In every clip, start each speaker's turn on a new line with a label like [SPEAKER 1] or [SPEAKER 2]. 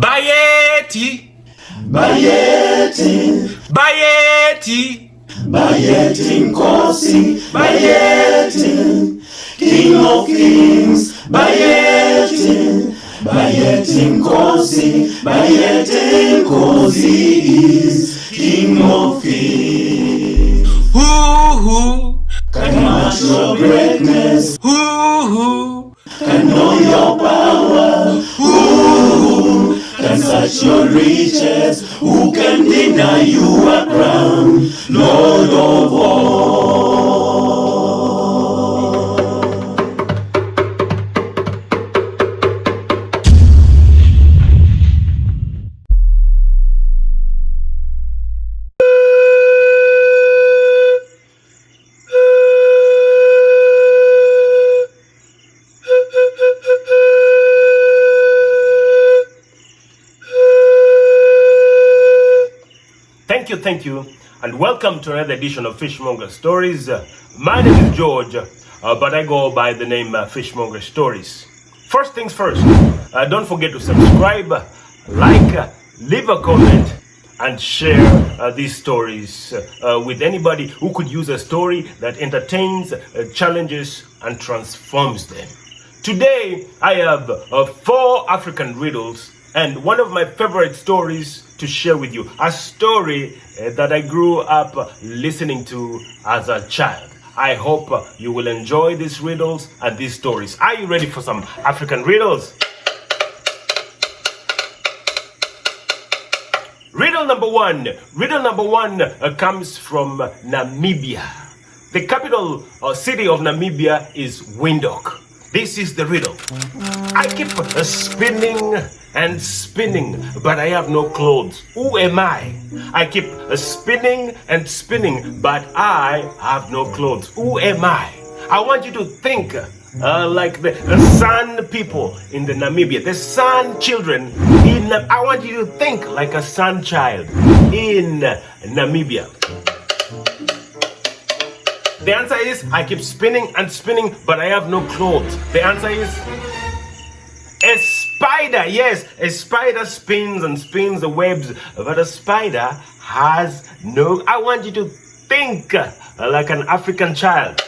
[SPEAKER 1] Bayeti,
[SPEAKER 2] Bayeti,
[SPEAKER 1] Bayeti,
[SPEAKER 2] Bayeti Nkosi, Bayeti, King of Kings, Bayeti, Bayeti Nkosi, Bayeti Nkosi is King of Kings.
[SPEAKER 1] Who
[SPEAKER 2] Can match your greatness?
[SPEAKER 1] who
[SPEAKER 2] Can know your power? Who can search your riches? Who can deny you a crown, Lord of all?
[SPEAKER 1] Thank you, and welcome to another edition of Fishmonger Stories. My name is George, but I go by the name Fishmonger Stories. First things first, don't forget to subscribe, like, leave a comment, and share these stories with anybody who could use a story that entertains, challenges, and transforms them. Today, I have 4 African riddles and one of my favorite stories to share with you. A story that I grew up listening to as a child. I hope you will enjoy these riddles and these stories. Are you ready for some African riddles? Riddle number one. Riddle number one comes from Namibia. The capital city of Namibia is Windhoek. This is the riddle. I keep spinning and spinning, but I have no clothes. Who am I? I keep spinning and spinning, but I have no clothes. Who am I? I want you to think like the San people in the Namibia, the San children I want you to think like a San child in Namibia. The answer is, I keep spinning and spinning, but I have no clothes. The answer is a spider. Yes, a spider spins and spins the webs, but a spider has no... I want you to think like an African child.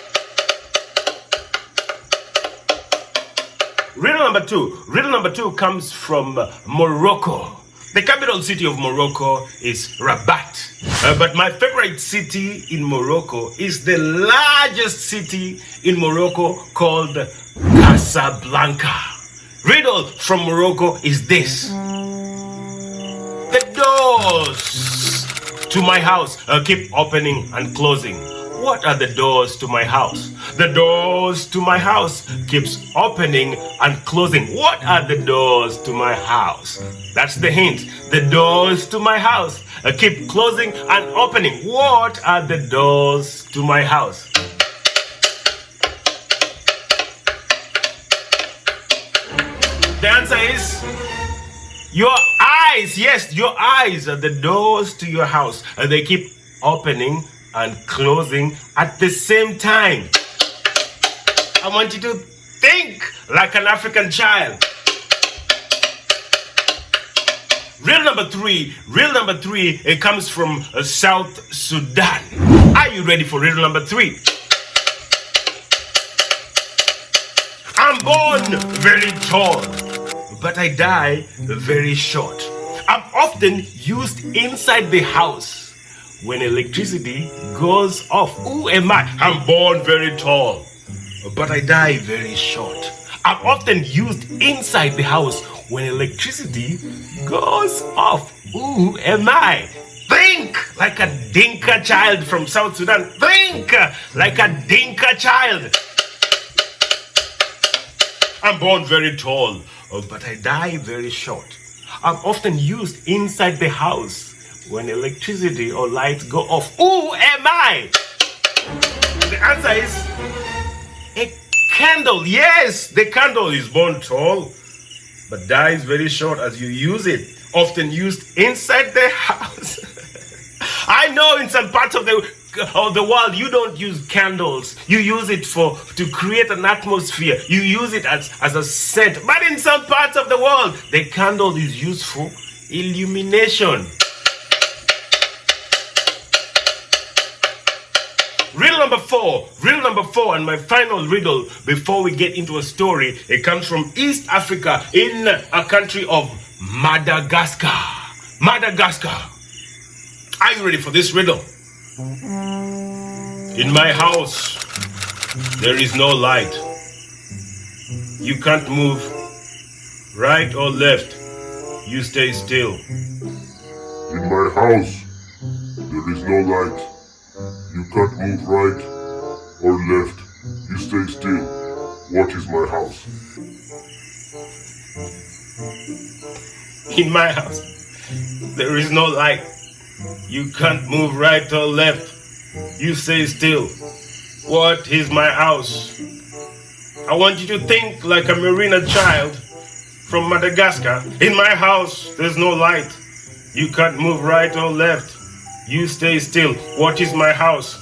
[SPEAKER 1] Riddle number two. Riddle number two comes from Morocco. The capital city of Morocco is Rabat. But my favorite city in Morocco is the largest city in Morocco called Casablanca. Riddle from Morocco is this. The doors to my house keep opening and closing. What are the doors to my house? The doors to my house keeps opening and closing. What are the doors to my house? That's the hint. The doors to my house keep closing and opening. What are the doors to my house? The answer is your eyes. Yes, your eyes are the doors to your house. They keep opening and closing at the same time. I want you to think like an African child. Riddle number three. Riddle number three, it comes from South Sudan. Are you ready for riddle number 3? I'm born very tall, but I die very short. I'm often used inside the house when electricity goes off. Who am I? I'm born very tall, but I die very short. I'm often used inside the house when electricity goes off. Who am I? Think like a Dinka child from South Sudan. Think like a Dinka child. I'm born very tall, but I die very short. I'm often used inside the house when electricity or lights go off. Who am I? The answer is a candle. Yes, the candle is born tall, but dies very short as you use it. Often used inside the house. I know in some parts of the of the world, you don't use candles. You use it to create an atmosphere. You use it as a scent. But in some parts of the world, the candle is used for illumination. Riddle number four, and my final riddle before we get into a story. It comes from East Africa in a country of Madagascar. Are you ready for this riddle? In my house, there is no light. You can't move right or left. You stay still.
[SPEAKER 3] In my house, there is no light. You can't move right or left. You stay still. What is my house?
[SPEAKER 1] In my house, there is no light. You can't move right or left. You stay still. What is my house? I want you to think like a marina child from Madagascar. In my house, there's no light. You can't move right or left. You stay still. What is my house?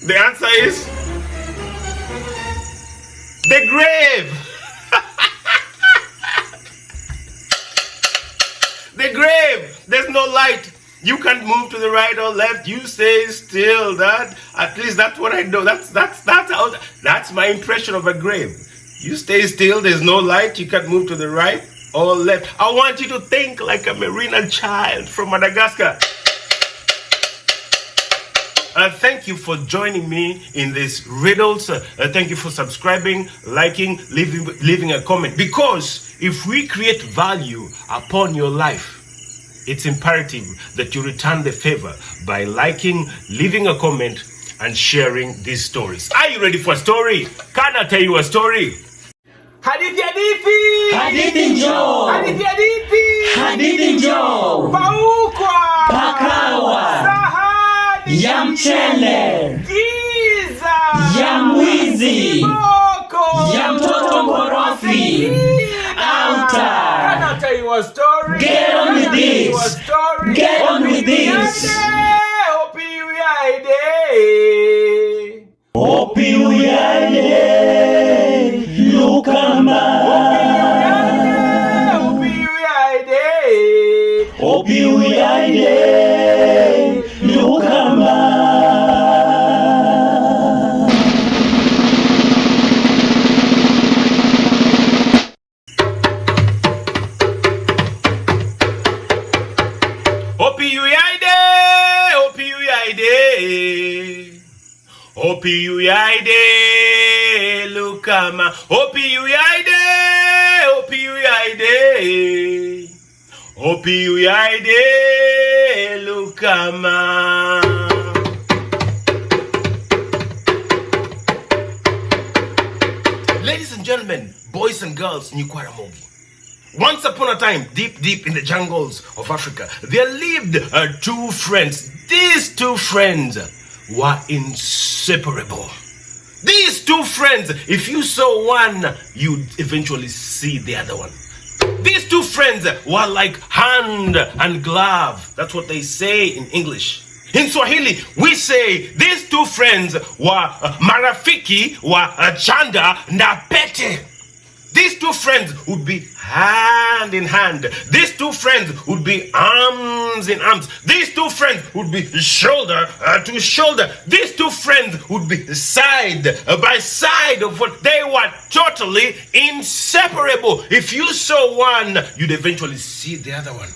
[SPEAKER 1] The answer is the grave. The grave. There's no light. You can't move to the right or left. You stay still. At least that's what I know. That's my impression of a grave. You stay still. There's no light. You can't move to the right or left. I want you to think like a marina child from Madagascar. Thank you for joining me in this riddles. Thank you for subscribing, liking, leaving a comment. Because if we create value upon your life, it's imperative that you return the favor by liking, leaving a comment, and sharing these stories. Are you ready for a story? Can I tell you a story? Hadithi, hadithi!
[SPEAKER 2] Hadithi njoo!
[SPEAKER 1] Hadithi, hadithi!
[SPEAKER 2] Hadithi njoo!
[SPEAKER 1] Paukwa!
[SPEAKER 2] Pakawa!
[SPEAKER 1] Sahani!
[SPEAKER 2] Ya mchele!
[SPEAKER 1] Giza!
[SPEAKER 2] Ya mwizi!
[SPEAKER 1] Kiboko!
[SPEAKER 2] Ya mtoto mkorofi! Outa!
[SPEAKER 1] Can I tell you a story?
[SPEAKER 2] Get on with this! Get on with this! Opi uyade! Lukama! Opi uyade! Lukama!
[SPEAKER 1] Opi uyaide lukama. Opi uyaide, opi uyaide. Opi uyaide lukama. Ladies and gentlemen, boys and girls, Nyukwaramogi. Once upon a time, deep in the jungles of Africa, there lived two friends. These two friends were inseparable. These two friends, if you saw one, you'd eventually see the other one. These two friends were like hand and glove. That's what they say in English. In Swahili, we say these two friends were marafiki wa chanda na pete. These two friends would be hand in hand. These two friends would be arms in arms. These two friends would be shoulder to shoulder. These two friends would be side by side of what they were totally inseparable. If you saw one, you'd eventually see the other one.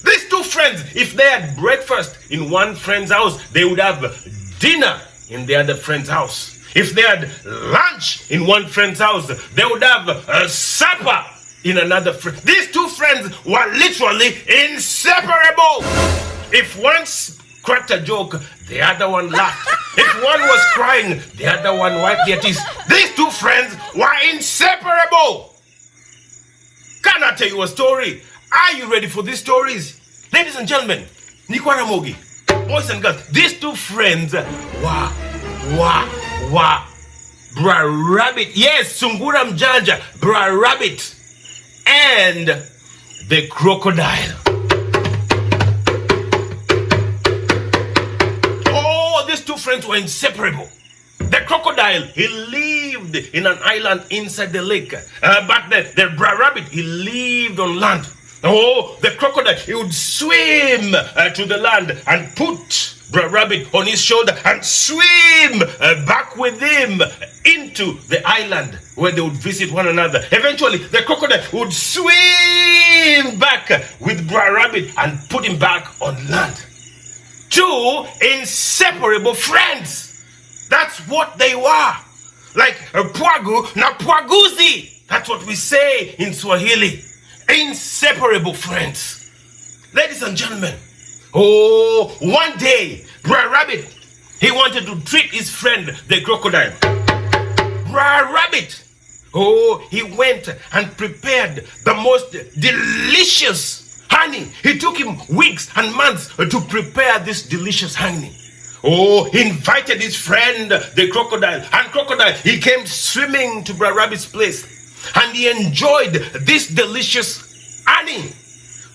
[SPEAKER 1] These two friends, if they had breakfast in one friend's house, they would have dinner in the other friend's house. If they had lunch in one friend's house, they would have a supper in another friend. These two friends were literally inseparable. If one cracked a joke, the other one laughed. If one was crying, the other one wiped their teeth. These two friends were inseparable. Can I tell you a story? Are you ready for these stories? Ladies and gentlemen, Nyukwaramogi, boys and girls, these two friends were Bra Rabbit. Yes, Sungura Mjanja, Bra Rabbit, and the crocodile. friends were inseparable. The crocodile, he lived in an island inside the lake. But the rabbit, he lived on land. Oh, the crocodile, he would swim to the land and put rabbit on his shoulder and swim back with him into the island where they would visit one another. Eventually, the crocodile would swim back with rabbit and put him back on land. Two inseparable friends. That's what they were. Like Pwagu na Pwaguzi. That's what we say in Swahili. Inseparable friends. Ladies and gentlemen, one day, Rabbit, he wanted to treat his friend, the crocodile. Rabbit, he went and prepared the most delicious honey. It took him weeks and months to prepare this delicious honey. He invited his friend, the crocodile. And crocodile, he came swimming to Rabbit's place. And he enjoyed this delicious honey.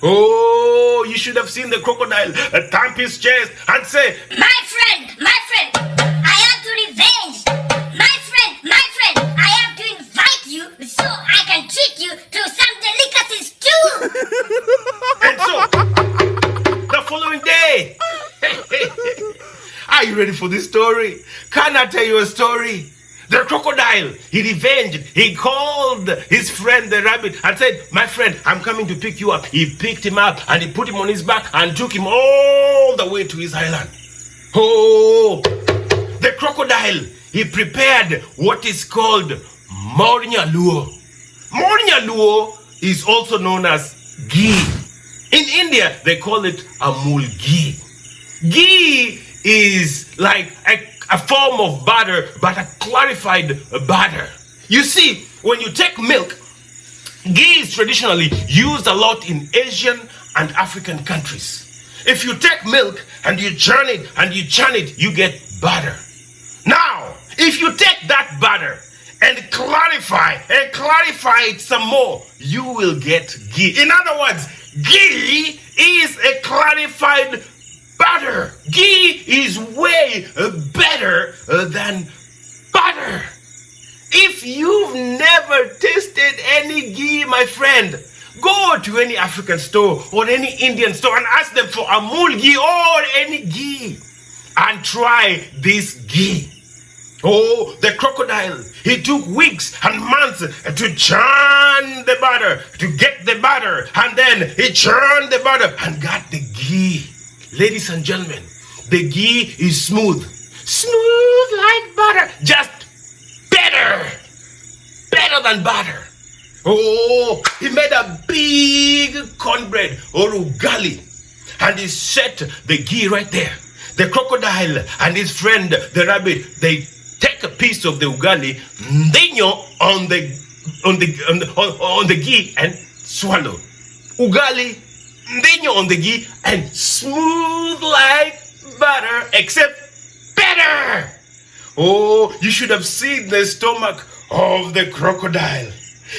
[SPEAKER 1] You should have seen the crocodile thump his chest and say,
[SPEAKER 4] My friend, I have to revenge. My friend, I have to invite you so I can treat you to some delicacies too.
[SPEAKER 1] And so, the following day, are you ready for this story? Can I tell you a story? The crocodile, he revenged. He called his friend the rabbit and said, my friend, I'm coming to pick you up. He picked him up and he put him on his back and took him all the way to his island. The crocodile, he prepared what is called Mornyaluo. Mornyaluo is also known as ghee. In India, they call it amul ghee. Ghee is like a form of butter, but a clarified butter. You see, when you take milk, ghee is traditionally used a lot in Asian and African countries. If you take milk and you churn it, you get butter. Now, if you take that butter and clarify it some more, you will get ghee. In other words, ghee is a clarified butter. Ghee is way better than butter. If you've never tasted any ghee, my friend, go to any African store or any Indian store and ask them for amul ghee or any ghee and try this ghee. The crocodile, he took weeks and months to churn the butter, to get the butter, and then he churned the butter and got the ghee. Ladies and gentlemen, the ghee is smooth like butter, just better than butter. He made a big cornbread or ugali, and he set the ghee right there. The crocodile and his friend, the rabbit, they take a piece of the ugali, on the ghee and swallow. Ugali, on the ghee and smooth like butter, except better. You should have seen the stomach of the crocodile.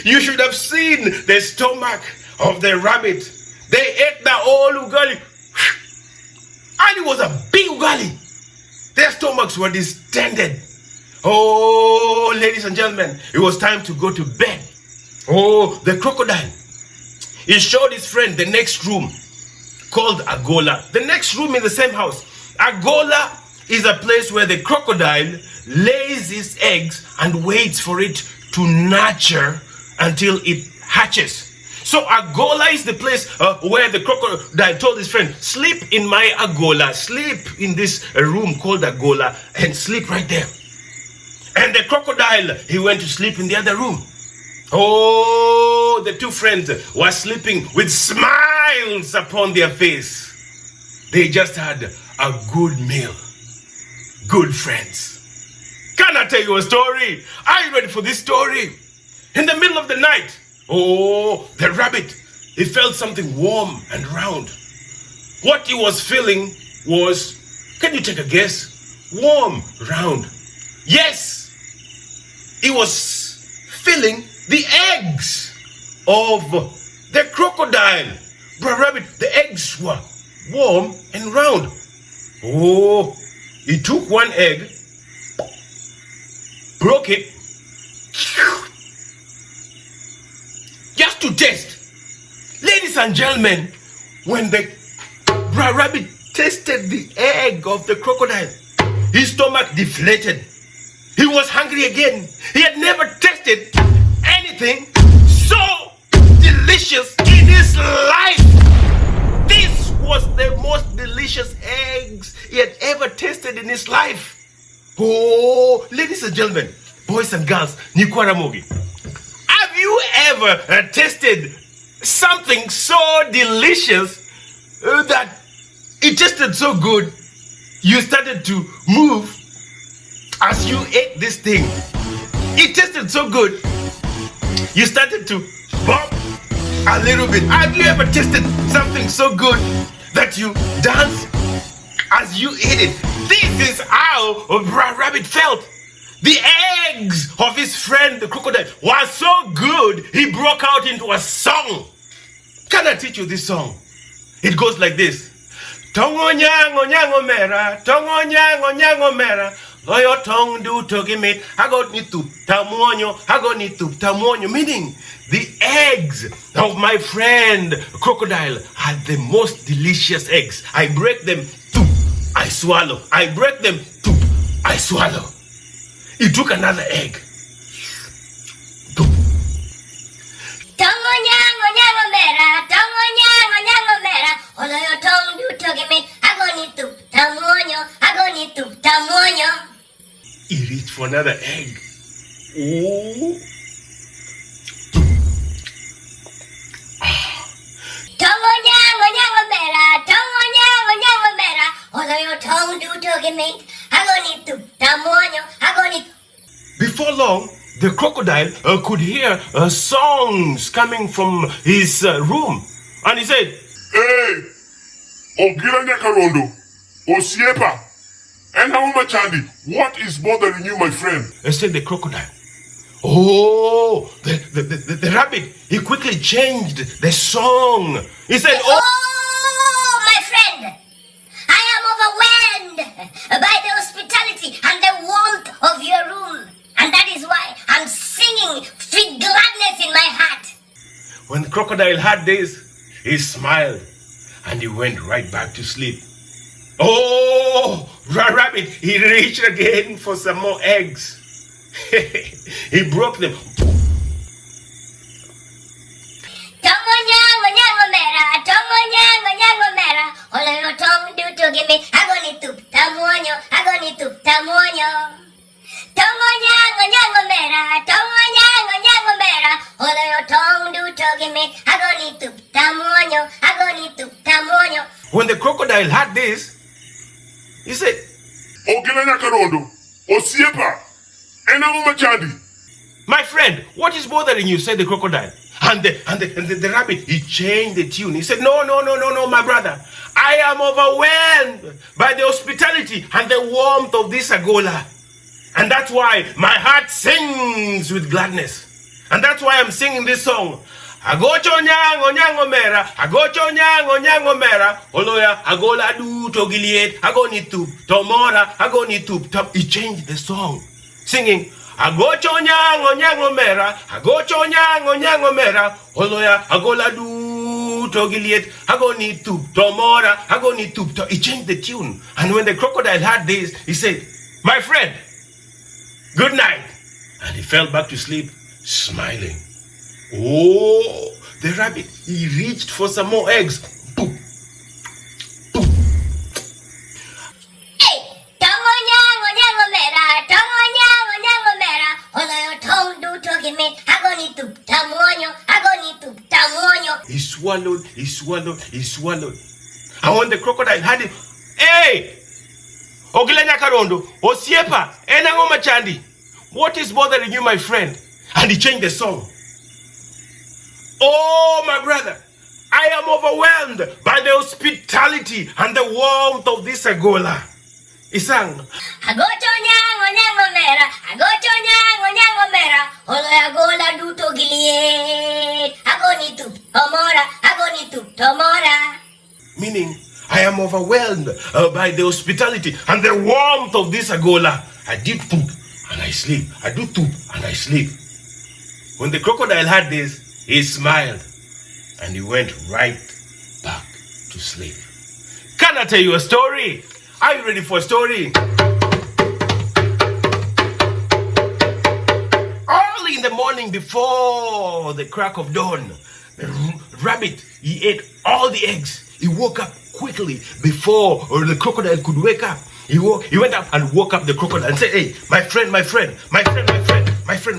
[SPEAKER 1] You should have seen the stomach of the rabbit. They ate the whole ugali. And it was a big ugali. Their stomachs were distended. Ladies and gentlemen, it was time to go to bed. The crocodile, he showed his friend the next room called Agola. The next room in the same house. Agola is a place where the crocodile lays his eggs and waits for it to nurture until it hatches. So Agola is the place where the crocodile told his friend, sleep in my Agola, sleep in this room called Agola and sleep right there. And the crocodile, he went to sleep in the other room. The two friends were sleeping with smiles upon their face. They just had a good meal. Good friends. Can I tell you a story? Are you ready for this story? In the middle of the night, the rabbit, he felt something warm and round. What he was feeling was, can you take a guess? Warm, round. Yes, he was feeling the eggs of the crocodile. Rabbit, the eggs were warm and round. he took one egg, broke it, just to test. Ladies and gentlemen, when the rabbit tasted the egg of the crocodile, his stomach deflated. He was hungry again. He had never tasted anything so delicious in his life. This was the most delicious eggs he had ever tasted in his life. Oh, ladies and gentlemen, boys and girls, Nikwaramogi, have you ever tasted something so delicious that it tasted so good you started to move as you ate this thing? It tasted so good you started to bump a little bit. Have you ever tasted something so good that you dance as you ate it? This is how Rabbit felt. The eggs of his friend the crocodile were so good he broke out into a song. Can I teach you this song? It goes like this. Tongo nyango nyango mera, tongo nyango nyango mera, loyo tong du togi meat, hagot ni tup tamuonyo, hagot ni tup tamuonyo. Meaning, the eggs of my friend crocodile had the most delicious eggs. I break them, tup, I swallow. I break them, tup, I swallow. He took another egg. Tup.
[SPEAKER 4] Tongo nyango nyango mera, tongo nyango nyango mera, oloyo tong du togi meat, hagot ni tup tamuonyo, hagot ni tup tamuonyo.
[SPEAKER 1] He reached for another egg. Oh.
[SPEAKER 4] Tongo nyango nyango mera, tongo nyango nyango mera, oloyo tong du togi meat, hagot ni tup tamuonyo, hagot ni.
[SPEAKER 1] Before long, the crocodile could hear songs coming from his room. And he said,
[SPEAKER 3] Hey, Ogira Nyakarondo, Osiepa, and Hauma Chandi, what is bothering you, my friend?
[SPEAKER 1] said the crocodile. Oh, the rabbit, he quickly changed the song. He said,
[SPEAKER 4] Oh, my friend, I am overwhelmed by the hospitality and the warmth of your room. And that is why I'm singing with gladness in my heart.
[SPEAKER 1] When the crocodile heard this, he smiled and he went right back to sleep. Oh, rabbit, he reached again for some more eggs. He broke them.
[SPEAKER 4] Tongo nyango nyango mera, tongo nyango nyango mera, oloyo tong du togi meat, agoni tup tamuonyo, agoni tup tamuonyo. Tongo nyango nyango mera, tongo nyango nyango mera, oloyo tong du togi meat, agoni tup tamuonyo, agoni tup tamuonyo.
[SPEAKER 1] When the crocodile heard this, he said,
[SPEAKER 3] Ogira Nyakarondo, Osiepa, and Hauma Chandi.
[SPEAKER 1] my friend, what is bothering you? Said the crocodile. And the rabbit, he changed the tune. He said, no, my brother. I am overwhelmed by the hospitality and the warmth of this Agola. And that's why my heart sings with gladness. And that's why I'm singing this song. Agocho nyango nyango mera, agocho nyango nyango mera, oloya agola du togiliet, agoni tup tomora, agoni tup top. He changed the song, singing agocho nyango nyango mera, agocho nyango nyango mera, oloya agola du togiliet, agoni tup tomora, agoni tup top. He changed the tune, and when the crocodile heard this, he said, "My friend, good night," and he fell back to sleep, smiling. Oh, the rabbit, he reached for some more eggs. Boom, boom.
[SPEAKER 4] Hey, tongo nyango nyango mera, tongo nyango nyango mera, oloyo tong du togi meat, agoni tup tamuonyo, agoni tup tamuonyo.
[SPEAKER 1] He swallowed, he swallowed, he swallowed. And when the crocodile had it, hey, Ogila Nyakarondo, Osiepa, Enangoma Chandi, what is bothering you, my friend? And he changed the song. Oh, my brother, I am overwhelmed by the hospitality and the warmth of this Agola. He sang,
[SPEAKER 4] Agocho nyango nyango mera, agocho nyango nyango mera, oloyo agola du togi liet, agoni tup tomora, agoni tup tomora.
[SPEAKER 1] meaning, I I am overwhelmed by the hospitality and the warmth of this agola. I did poop and I sleep. I do poop and I sleep. When the crocodile heard this, he smiled and he went right back to sleep. Can I tell you a story? Are you ready for a story? Early in the morning before the crack of dawn, the rabbit, he ate all the eggs. He woke up quickly before the crocodile could wake up. He went up and woke up the crocodile and said, hey, my friend,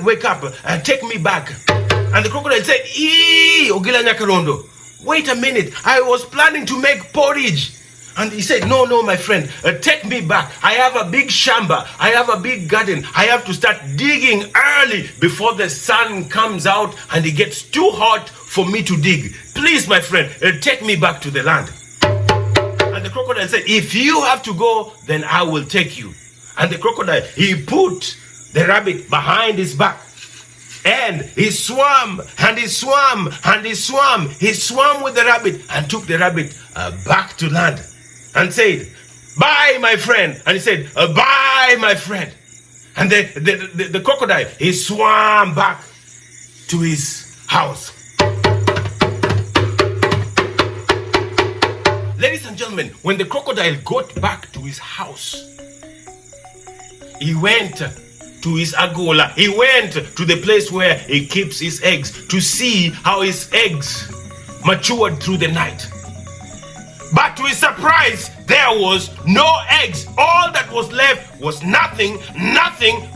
[SPEAKER 1] wake up and take me back. And the crocodile said, Ogila Nyakarondo, wait a minute, I was planning to make porridge. And he said, no, my friend, take me back. I have a big shamba. I have a big garden. I have to start digging early before the sun comes out and it gets too hot for me to dig. Please, my friend, take me back to the land. And the crocodile said, if you have to go, then I will take you. And the crocodile, he put the rabbit behind his back. And he swam, and he swam, and he swam. He swam with the rabbit and took the rabbit back to land. And said, bye, my friend. And he said, bye, my friend. And the crocodile, he swam back to his house. Ladies and gentlemen, when the crocodile got back to his house, he went to his agola. He went to the place where he keeps his eggs to see how his eggs matured through the night. But to his surprise, there was no eggs. All that was left was nothing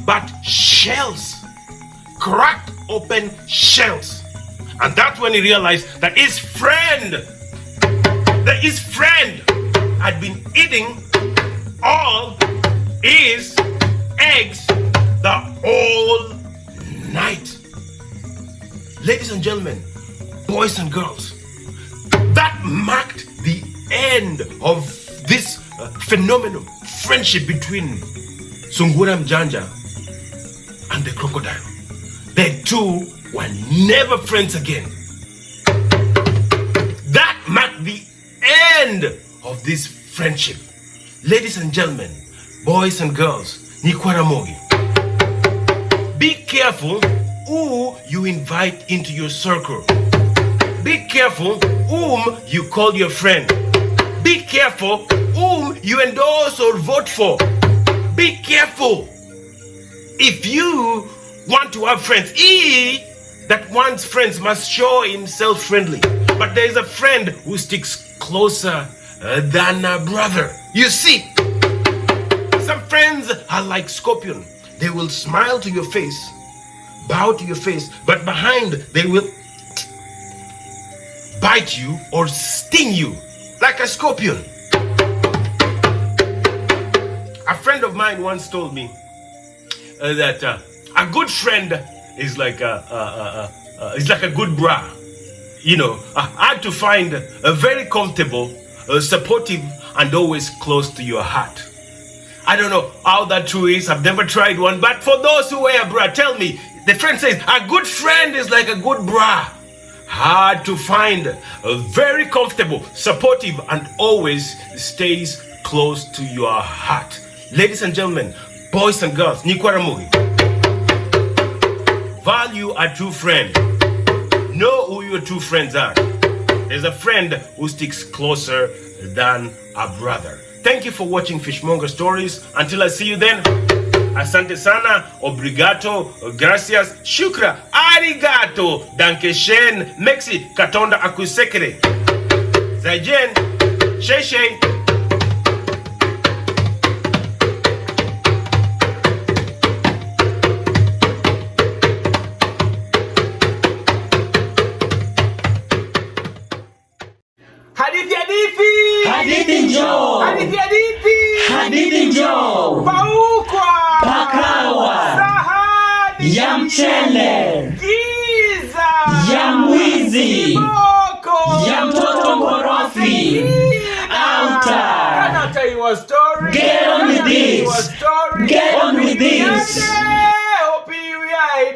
[SPEAKER 1] but shells. Cracked open shells. And that's when he realized that his friend had been eating all his eggs the whole night. Ladies and gentlemen, boys and girls, that marked the end of this phenomenal friendship between Sungura Mjanja and the crocodile. The two were never friends again. That marked the end of this friendship. Ladies and gentlemen, boys and girls, Nikwaramogi, be careful who you invite into your circle. Be careful whom you call your friend. Be careful whom you endorse or vote for. Be careful. If you want to have friends, he that wants friends must show himself friendly. But there is a friend who sticks closer than a brother. You see, some friends are like scorpion. They will smile to your face, bow to your face, but behind they will bite you or sting you like a scorpion. A friend of mine once told me that a good friend is like a good bra. You know, I had to find a very comfortable, supportive, and always close to your heart. I don't know how that true is. I've never tried one, but for those who wear a bra, tell me. The friend says a good friend is like a good bra. Hard to find, very comfortable, supportive, and always stays close to your heart. Ladies and gentlemen, boys and girls, Nikwaramugi, value a true friend. Know who your true friends are. There's a friend who sticks closer than a brother. Thank you for watching Fishmonger Stories. Until I see you then, asante sana, obrigado, gracias, shukra, arigato, dankeshen, mexi, katonda akusekere. Zaijen, shei.
[SPEAKER 2] Hadithi njoo. Hadithi njoo.
[SPEAKER 1] Paukwa.
[SPEAKER 2] Pakawa.
[SPEAKER 1] Sahani.
[SPEAKER 2] Ya mchele.
[SPEAKER 1] Giza.
[SPEAKER 2] Ya mwizi.
[SPEAKER 1] Kiboko.
[SPEAKER 2] Ya mtoto mkorofi. Outa.
[SPEAKER 1] Can I tell you a story?
[SPEAKER 2] Get on with this. Get on with this.
[SPEAKER 1] Hope you are